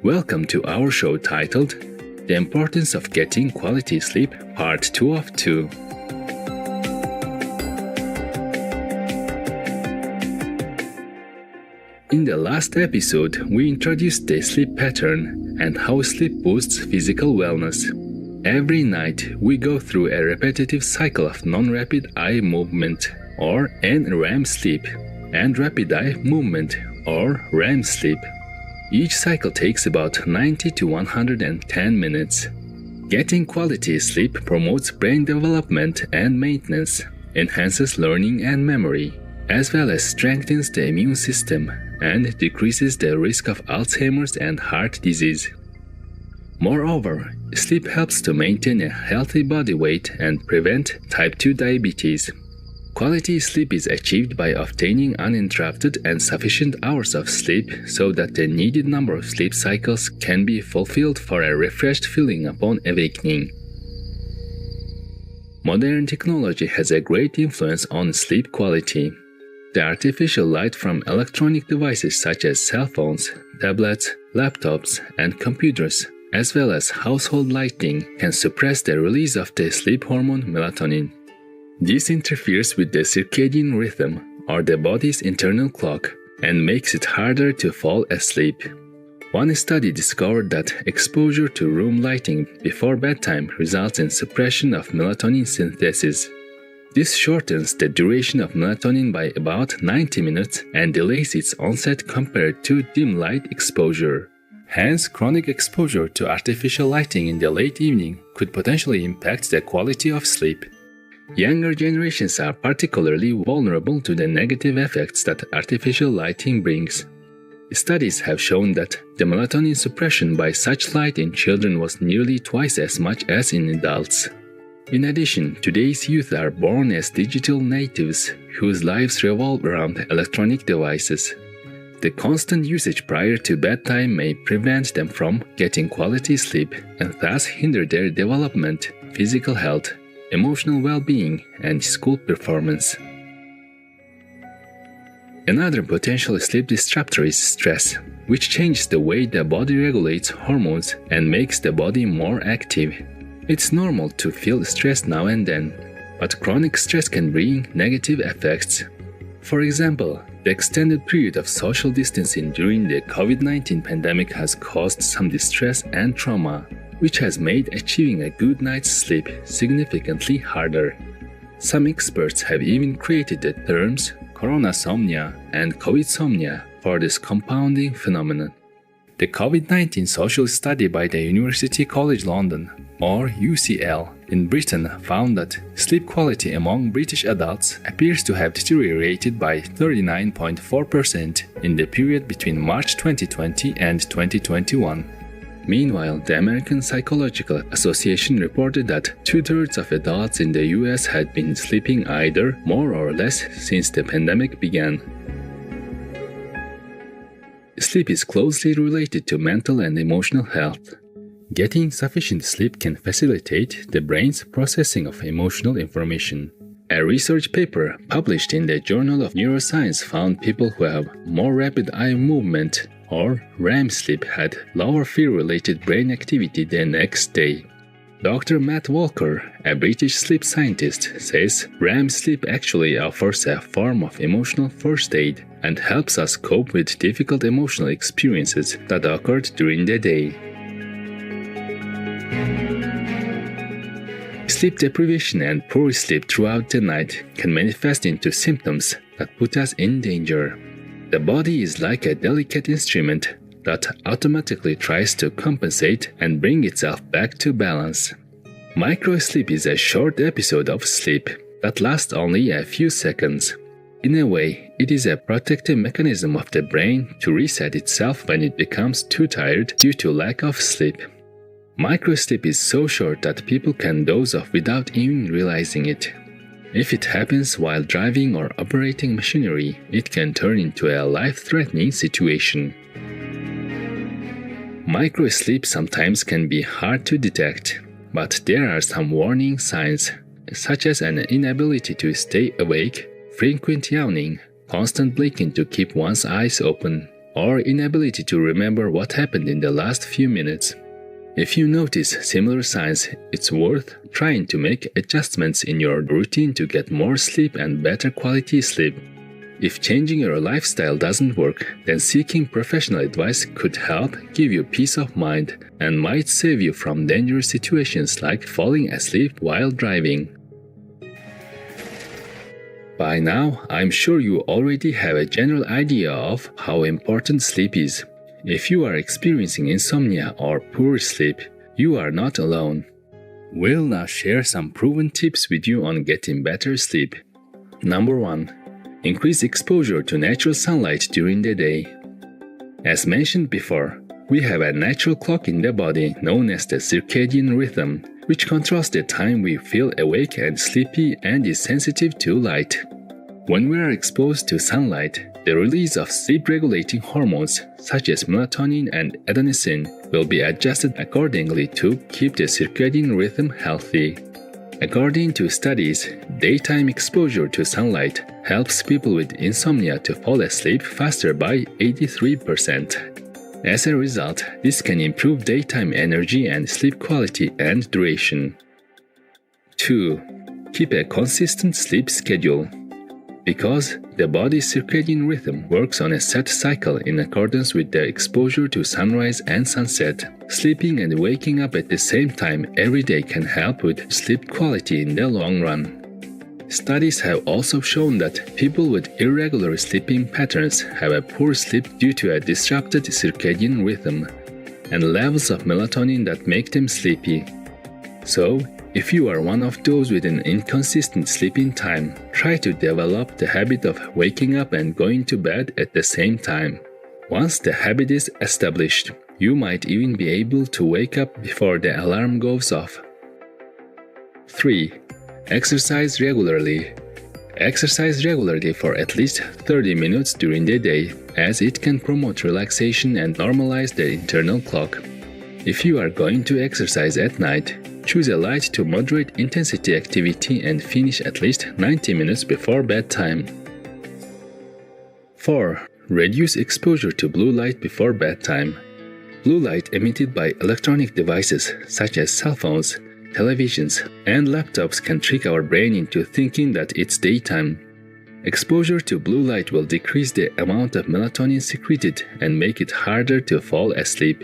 Welcome to our show titled The Importance of Getting Quality Sleep, Part 2 of 2. In the last episode, we introduced the sleep pattern and how sleep boosts physical wellness. Every night, we go through a repetitive cycle of non-rapid eye movement, or NREM sleep, and rapid eye movement, or REM sleep. Each cycle takes about 90 to 110 minutes. Getting quality sleep promotes brain development and maintenance, enhances learning and memory, as well as strengthens the immune system and decreases the risk of Alzheimer's and heart disease. Moreover, sleep helps to maintain a healthy body weight and prevent type 2 diabetes. Quality sleep is achieved by obtaining uninterrupted and sufficient hours of sleep so that the needed number of sleep cycles can be fulfilled for a refreshed feeling upon awakening. Modern technology has a great influence on sleep quality. The artificial light from electronic devices such as cell phones, tablets, laptops, and computers, as well as household lighting, can suppress the release of the sleep hormone melatonin. This interferes with the circadian rhythm, or the body's internal clock, and makes it harder to fall asleep. One study discovered that exposure to room lighting before bedtime results in suppression of melatonin synthesis. This shortens the duration of melatonin by about 90 minutes and delays its onset compared to dim light exposure. Hence, chronic exposure to artificial lighting in the late evening could potentially impact the quality of sleep. Younger generations are particularly vulnerable to the negative effects that artificial lighting brings. Studies have shown that the melatonin suppression by such light in children was nearly twice as much as in adults. In addition, today's youth are born as digital natives whose lives revolve around electronic devices. The constant usage prior to bedtime may prevent them from getting quality sleep and thus hinder their development, physical health, emotional well-being, and school performance. Another potential sleep disruptor is stress, which changes the way the body regulates hormones and makes the body more active. It's normal to feel stressed now and then, but chronic stress can bring negative effects. For example, the extended period of social distancing during the COVID-19 pandemic has caused some distress and trauma, which has made achieving a good night's sleep significantly harder. Some experts have even created the terms coronasomnia and covidsomnia for this compounding phenomenon. The COVID-19 social study by the University College London, or UCL, in Britain found that sleep quality among British adults appears to have deteriorated by 39.4% in the period between March 2020 and 2021. Meanwhile, the American Psychological Association reported that 2/3 of adults in the US had been sleeping either more or less since the pandemic began. Sleep is closely related to mental and emotional health. Getting sufficient sleep can facilitate the brain's processing of emotional information. A research paper published in the Journal of Neuroscience found people who have more rapid eye movement, or REM sleep, had lower fear-related brain activity the next day. Dr. Matt Walker, a British sleep scientist, says REM sleep actually offers a form of emotional first aid and helps us cope with difficult emotional experiences that occurred during the day. Sleep deprivation and poor sleep throughout the night can manifest into symptoms that put us in danger. The body is like a delicate instrument that automatically tries to compensate and bring itself back to balance. Microsleep is a short episode of sleep that lasts only a few seconds. In a way, it is a protective mechanism of the brain to reset itself when it becomes too tired due to lack of sleep. Microsleep is so short that people can doze off without even realizing it. If it happens while driving or operating machinery, it can turn into a life-threatening situation. Microsleep sometimes can be hard to detect, but there are some warning signs, such as an inability to stay awake, frequent yawning, constant blinking to keep one's eyes open, or inability to remember what happened in the last few minutes. If you notice similar signs, it's worth trying to make adjustments in your routine to get more sleep and better quality sleep. If changing your lifestyle doesn't work, then seeking professional advice could help give you peace of mind and might save you from dangerous situations like falling asleep while driving. By now, I'm sure you already have a general idea of how important sleep is. If you are experiencing insomnia or poor sleep, you are not alone. We'll now share some proven tips with you on getting better sleep. Number 1. Increase exposure to natural sunlight during the day. As mentioned before, we have a natural clock in the body known as the circadian rhythm, which controls the time we feel awake and sleepy and is sensitive to light. When we are exposed to sunlight, the release of sleep-regulating hormones such as melatonin and adenosine will be adjusted accordingly to keep the circadian rhythm healthy. According to studies, daytime exposure to sunlight helps people with insomnia to fall asleep faster by 83%. As a result, this can improve daytime energy and sleep quality and duration. 2. Keep a consistent sleep schedule. Because the body's circadian rhythm works on a set cycle in accordance with the exposure to sunrise and sunset, sleeping and waking up at the same time every day can help with sleep quality in the long run. Studies have also shown that people with irregular sleeping patterns have a poor sleep due to a disrupted circadian rhythm and levels of melatonin that make them sleepy. So, if you are one of those with an inconsistent sleeping time, try to develop the habit of waking up and going to bed at the same time. Once the habit is established, you might even be able to wake up before the alarm goes off. 3. Exercise regularly. Exercise regularly for at least 30 minutes during the day, as it can promote relaxation and normalize the internal clock. If you are going to exercise at night, choose a light to moderate intensity activity and finish at least 90 minutes before bedtime. 4. Reduce exposure to blue light before bedtime. Blue light emitted by electronic devices such as cell phones, televisions, and laptops can trick our brain into thinking that it's daytime. Exposure to blue light will decrease the amount of melatonin secreted and make it harder to fall asleep.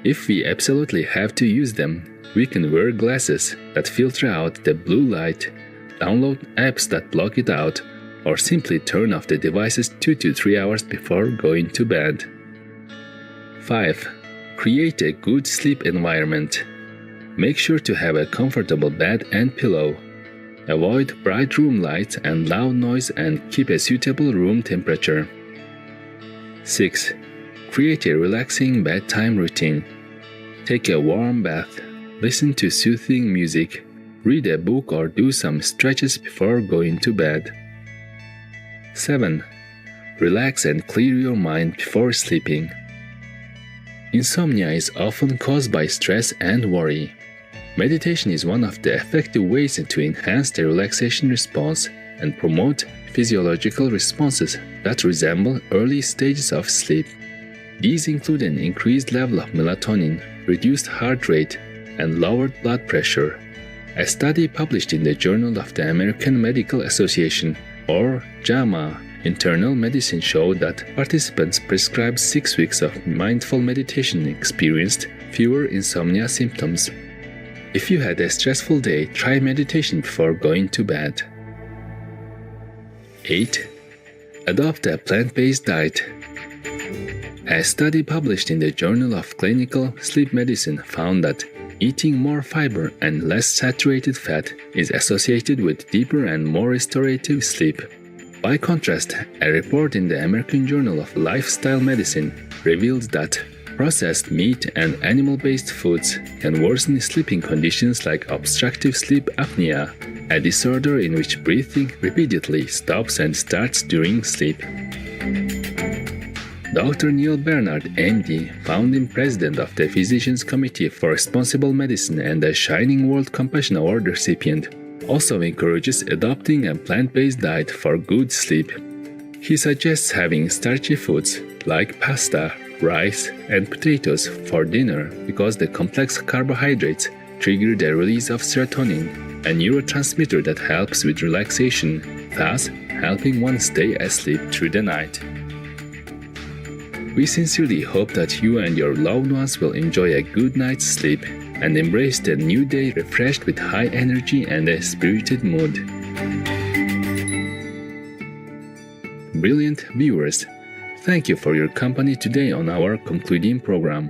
If we absolutely have to use them, we can wear glasses that filter out the blue light, download apps that block it out, or simply turn off the devices 2 to 3 hours before going to bed. 5. Create a good sleep environment. Make sure to have a comfortable bed and pillow. Avoid bright room lights and loud noise and keep a suitable room temperature. 6. Create a relaxing bedtime routine. Take a warm bath, listen to soothing music, read a book or do some stretches before going to bed. 7. Relax and clear your mind before sleeping. Insomnia is often caused by stress and worry. Meditation is one of the effective ways to enhance the relaxation response and promote physiological responses that resemble early stages of sleep. These include an increased level of melatonin, reduced heart rate, and lowered blood pressure. A study published in the Journal of the American Medical Association, or JAMA, Internal Medicine showed that participants prescribed 6 weeks of mindful meditation experienced fewer insomnia symptoms. If you had a stressful day, try meditation before going to bed. 8. Adopt a plant-based diet. A study published in the Journal of Clinical Sleep Medicine found that eating more fiber and less saturated fat is associated with deeper and more restorative sleep. By contrast, a report in the American Journal of Lifestyle Medicine revealed that processed meat and animal-based foods can worsen sleeping conditions like obstructive sleep apnea, a disorder in which breathing repeatedly stops and starts during sleep. Dr. Neil Bernard, MD, founding president of the Physicians Committee for Responsible Medicine and a Shining World Compassion Award recipient, also encourages adopting a plant-based diet for good sleep. He suggests having starchy foods like pasta, rice, and potatoes for dinner because the complex carbohydrates trigger the release of serotonin, a neurotransmitter that helps with relaxation, thus helping one stay asleep through the night. We sincerely hope that you and your loved ones will enjoy a good night's sleep and embrace the new day refreshed with high energy and a spirited mood. Brilliant viewers, thank you for your company today on our concluding program.